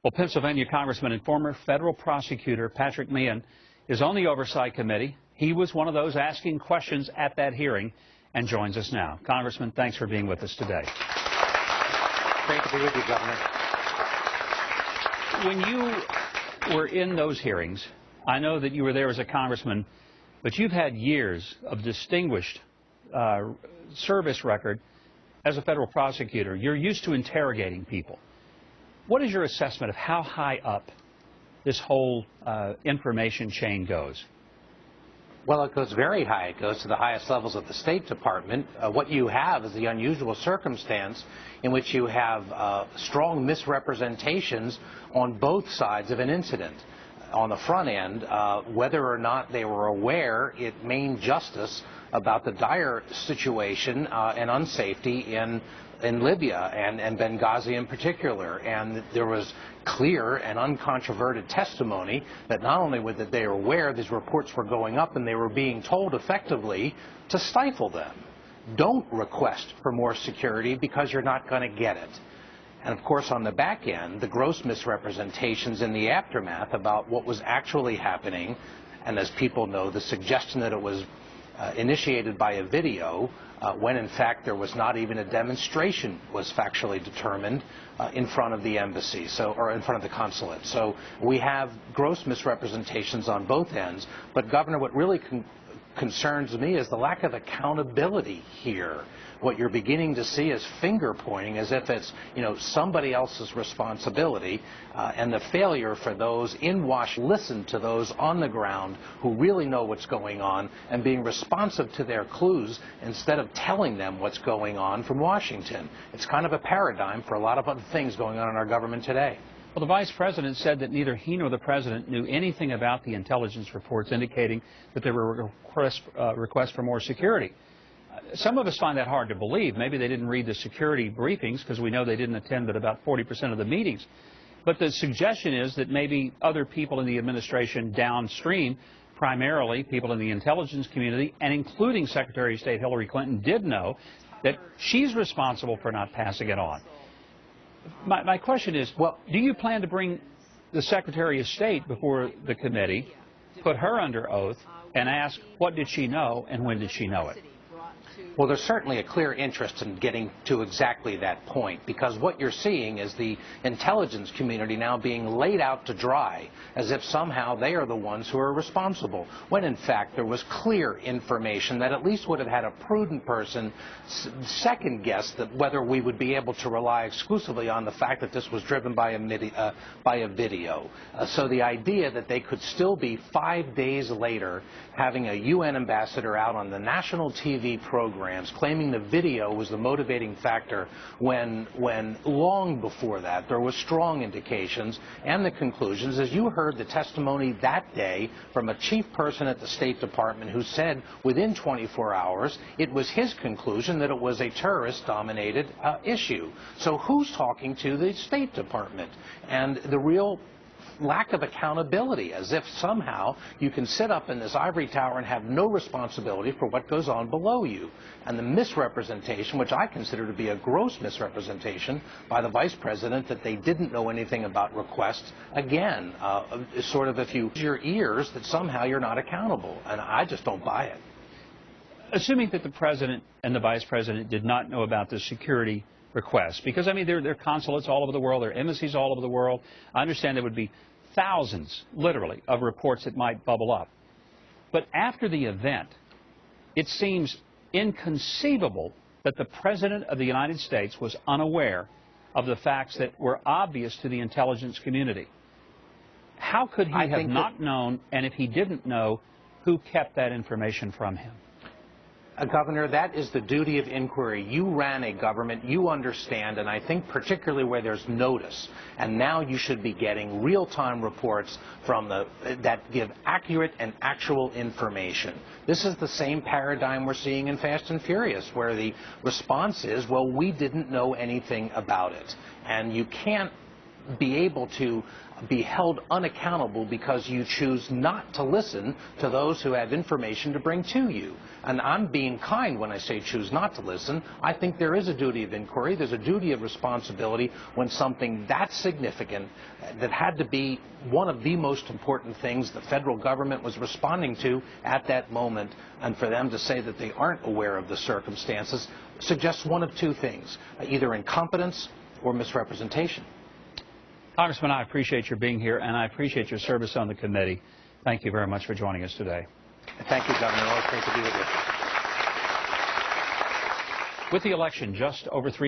Well, Pennsylvania Congressman and former federal prosecutor Patrick Meehan is on the Oversight Committee. He was one of those asking questions at that hearing and joins us now. Congressman, thanks for being with us today. Great to be with you, Governor. When you were in those hearings, I know that you were there as a congressman, but you've had years of distinguished service record as a federal prosecutor. You're used to interrogating people. What is your assessment of how high up this whole information chain goes? Well, it goes very high. It goes to the highest levels of the State Department. What you have is the unusual circumstance in which you have strong misrepresentations on both sides of an incident. On the front end, whether or not they were aware, it Maine justice about the dire situation and unsafety in Libya and Benghazi in particular. And there was clear and uncontroverted testimony that not only were they aware these reports were going up, and they were being told effectively to stifle them. Don't request for more security because you're not going to get it. And of course, on the back end, the gross misrepresentations in the aftermath about what was actually happening, and as people know, the suggestion that it was initiated by a video, when in fact there was not even a demonstration, was factually determined in front of the embassy, or in front of the consulate. So we have gross misrepresentations on both ends. But Governor, what really concerns me is the lack of accountability here. What you're beginning to see is finger pointing, as if it's, somebody else's responsibility, and the failure for those in Washington listen to those on the ground who really know what's going on and being responsive to their clues instead of telling them what's going on from Washington. It's kind of a paradigm for a lot of other things going on in our government today. Well, the Vice President said that neither he nor the President knew anything about the intelligence reports indicating that there were requests for more security. Some of us find that hard to believe. Maybe they didn't read the security briefings, because we know they didn't attend but about 40% of the meetings. But the suggestion is that maybe other people in the administration downstream, primarily people in the intelligence community, and including Secretary of State Hillary Clinton, did know that she's responsible for not passing it on. My question is, well, do you plan to bring the Secretary of State before the committee, put her under oath, and ask what did she know and when did she know it? Well, there's certainly a clear interest in getting to exactly that point, because what you're seeing is the intelligence community now being laid out to dry as if somehow they are the ones who are responsible, when in fact there was clear information that at least would have had a prudent person second guess that whether we would be able to rely exclusively on the fact that this was driven by a video. So the idea that they could still be 5 days later having a UN ambassador out on the national TV programs claiming the video was the motivating factor when long before that there was strong indications, and the conclusions, as you heard the testimony that day from a chief person at the State Department who said within 24 hours it was his conclusion that it was a terrorist-dominated issue. So who's talking to the State Department? And the real lack of accountability, as if somehow you can sit up in this ivory tower and have no responsibility for what goes on below you. And the misrepresentation, which I consider to be a gross misrepresentation by the Vice President, that they didn't know anything about requests, again, sort of if you use your ears, that somehow you're not accountable. And I just don't buy it. Assuming that the President and the Vice President did not know about the security requests, because, I mean, there are consulates all over the world, there are embassies all over the world. I understand there would be thousands, literally, of reports that might bubble up. But after the event, it seems inconceivable that the President of the United States was unaware of the facts that were obvious to the intelligence community. How could he have not known, and if he didn't know, who kept that information from him? Governor, that is the duty of inquiry. You ran a government, you understand, and I think particularly where there's notice, and now you should be getting real-time reports from that give accurate and actual information. This is the same paradigm we're seeing in Fast and Furious, where the response is, well, we didn't know anything about it. And you can't be able to be held unaccountable because you choose not to listen to those who have information to bring to you. And I'm being kind when I say choose not to listen. I think there is a duty of inquiry. There's a duty of responsibility when something that significant, that had to be one of the most important things the federal government was responding to at that moment, and for them to say that they aren't aware of the circumstances suggests one of two things, either incompetence or misrepresentation. Congressman, I appreciate your being here, and I appreciate your service on the committee. Thank you very much for joining us today. Thank you, Governor. Always great to be with you. With the election just over 3